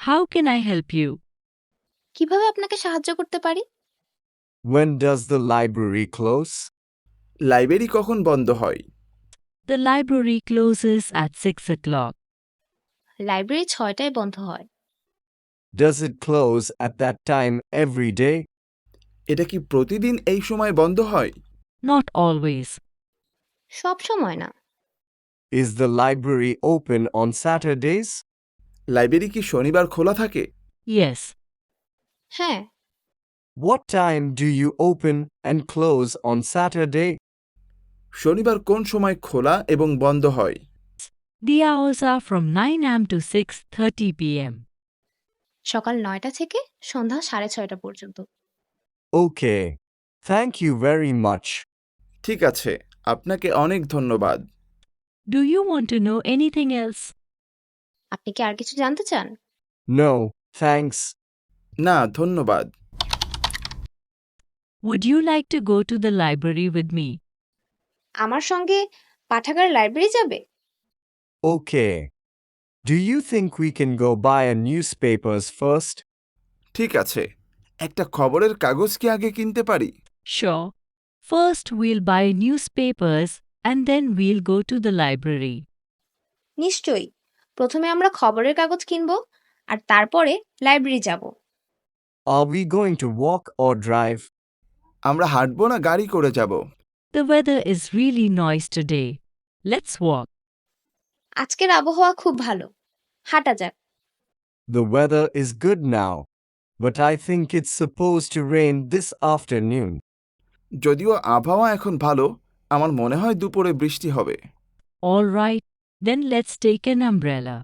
How can I help you? কিভাবে আপনাকে সাহায্য করতে পারি? When does the library close? Library কখন বন্ধ হয়? The library closes at 6 o'clock. Library 6টায় বন্ধ হয়। Does it close at that time every day? এটা কি প্রতিদিন এই সময় বন্ধ হয়? Not always. সব সময় না। Is the library open on Saturdays? Library কি শনিবার খোলা থাকে? Yes. হ্যাঁ, What time do you open and close on Saturday? শনিবার কোন সময় খোলা এবং বন্ধ হয়? The hours are from 9 am to 6:30 p.m. সকাল 9টা থেকে সন্ধ্যা 6:30 পর্যন্ত। Okay. Thank you very much. ঠিক আছে, আপনাকে অনেক ধন্যবাদ। Do you want to know anything else? আপনি কি আর কিছু জানতে চান? No, thanks. না, ধন্যবাদ। Would you like to go to the library with me? আমার সঙ্গে পাঠাগার লাইব্রেরি যাবে? Okay. Do you think we can go buy a newspapers first? ঠিক আছে, একটা খবরের কাগজ কি আগে কিনতে পারি? Sure. First, we'll buy newspapers and then we'll go to the library. নিশ্চয়ই। প্রথমে আমরা খবরের কাগজ কিনব আর তারপরে লাইব্রেরি যাব। Are we going to walk or drive? আমরা হাঁটবো না গাড়ি করে যাব? The weather is really nice today. Let's walk. আজকের আবহাওয়া খুব ভালো। হাঁটা যাক। The weather is good now, but I think it's supposed to rain this afternoon. যদিও আবহাওয়া এখন ভালো, আমার মনে হয় দুপুরে বৃষ্টি হবে। All right, then let's take an umbrella.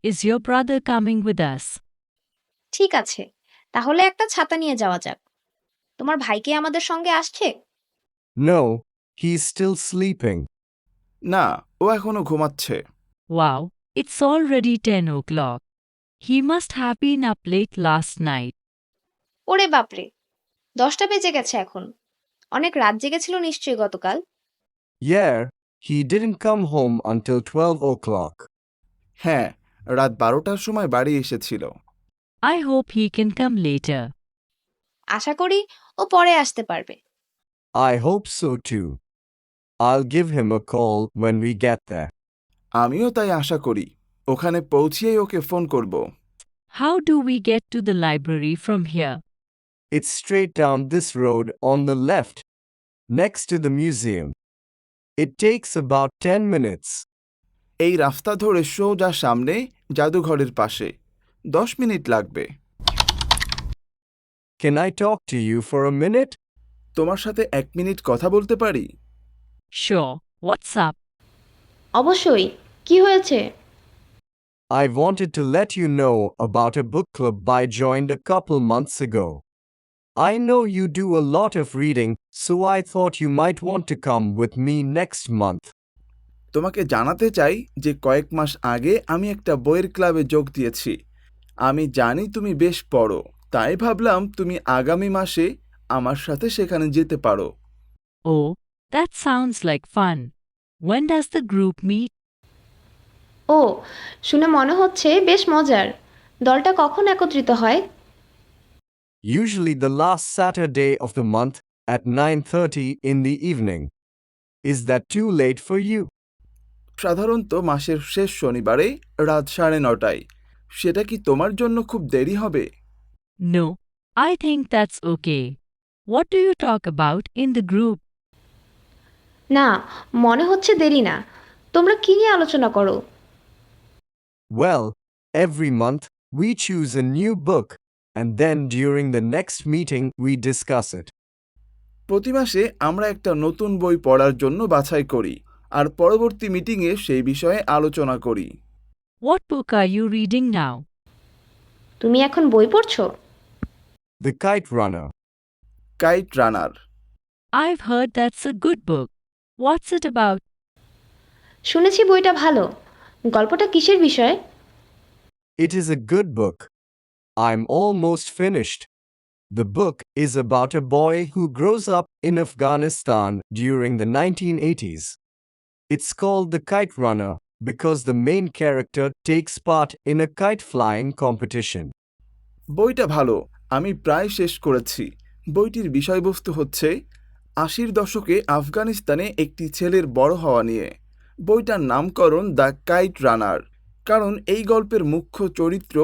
Is your brother coming with us? ঠিক আছে, তাহলে একটা ছাতা নিয়ে যাওয়া যাক। তোমার ভাই কি আমাদের সঙ্গে আসছে? No, he's still sleeping. না, ও এখনো ঘুমাচ্ছে। Wow, it's already 10 o'clock. He must have been up late last night. ওরে বাপরে, 10টা বেজে গেছে এখন। অনেক রাত জেগেছিল নিশ্চয়ই গতকাল। Yeah, he didn't come home until 12 o'clock. হ্যাঁ, রাত 12টার সময় বাড়ি এসেছিল। I hope he can come later. আশা করি ও পরে আসতে পারবে। I hope so too. I'll give him a call when we get there. আমিও তাই আশা করি। ওখানে পৌঁছিয়েই ওকে ফোন করব। How do we get to the library from here? It's straight down this road on the left, next to the museum. It takes about 10 minutes. এই রাস্তা ধরে সোজা সামনে জাদুঘরের পাশে। 10 মিনিট লাগবে। Can I talk to you for a minute? তোমার সাথে 1 মিনিট কথা বলতে পারি? Sure, what's up? অবশ্যই। কি হয়েছে? I wanted to let you know about a book club I joined a couple months ago. I know you do a lot of reading, so I thought you might want to come with me next month. তোমাকে জানাতে চাই যে কয়েক মাস আগে আমি একটা বইয়ের ক্লাবে যোগ দিয়েছি। আমি জানি তুমি বেশ পড়ো, তাই ভাবলাম তুমি আগামী মাসে আমার সাথে সেখানে যেতে পারো। Oh, that sounds like fun. When does the group meet? ও, শুনে মনে হচ্ছে বেশ মজার। দলটা কখন একত্রিত হয়? Usually the last Saturday of the month at 9:30 in the evening. Is that too late for you? সাধারণত মাসের শেষ শনিবারে রাত 9:30টায়। সেটা কি তোমার জন্য খুব দেরি হবে? No, I think that's okay. What do you talk about in the group? না, মনে হচ্ছে দেরি না। তোমরা কি নিয়ে আলোচনা করো? Well, every month we choose a new book, and then during the next meeting we discuss it. প্রতি মাসে আমরা একটা নতুন বই পড়ার জন্য বাছাই করি আর পরবর্তী মিটিংয়ে সেই বিষয়ে আলোচনা করি। What book are you reading now? তুমি এখন বই পড়ছো? The Kite Runner. Kite runner. I've heard that's a good book. What's it about? শুনেছি বইটা ভালো। গল্পটা কিসের বিষয়? It is a good book. I'm almost finished. The book is about a boy who grows up in Afghanistan during the 1980s. It's called The Kite Runner, because the main character takes part in a kite flying competition. বইটা ভালো, আমি প্রায় শেষ করেছি। বইটির বিষয়বস্তু হচ্ছে ৮০ দশকে আফগানিস্তানে একটি ছেলের বড় হওয়া নিয়ে। বইটার নামকরণ দ্য কাইট রানার, কারণ এই গল্পের মুখ্য চরিত্র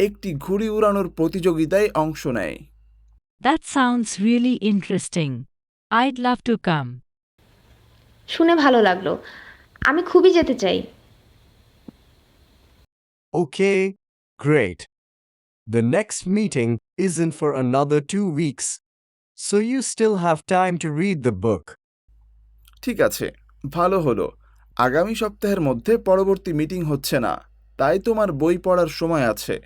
একটি ঘুড়ি উড়ানোর প্রতিযোগিতায় অংশ নেয়। That sounds really interesting. I'd love to come. শুনে ভালো লাগলো। আমি খুবই যেতে চাই। Okay, great. The next meeting isn't for another 2 weeks, so you still have time to read the book. ঠিক আছে, ভালো হলো। আগামী সপ্তাহের মধ্যে পরবর্তী মিটিং হচ্ছে না, তাই তোমার বই পড়ার সময় আছে।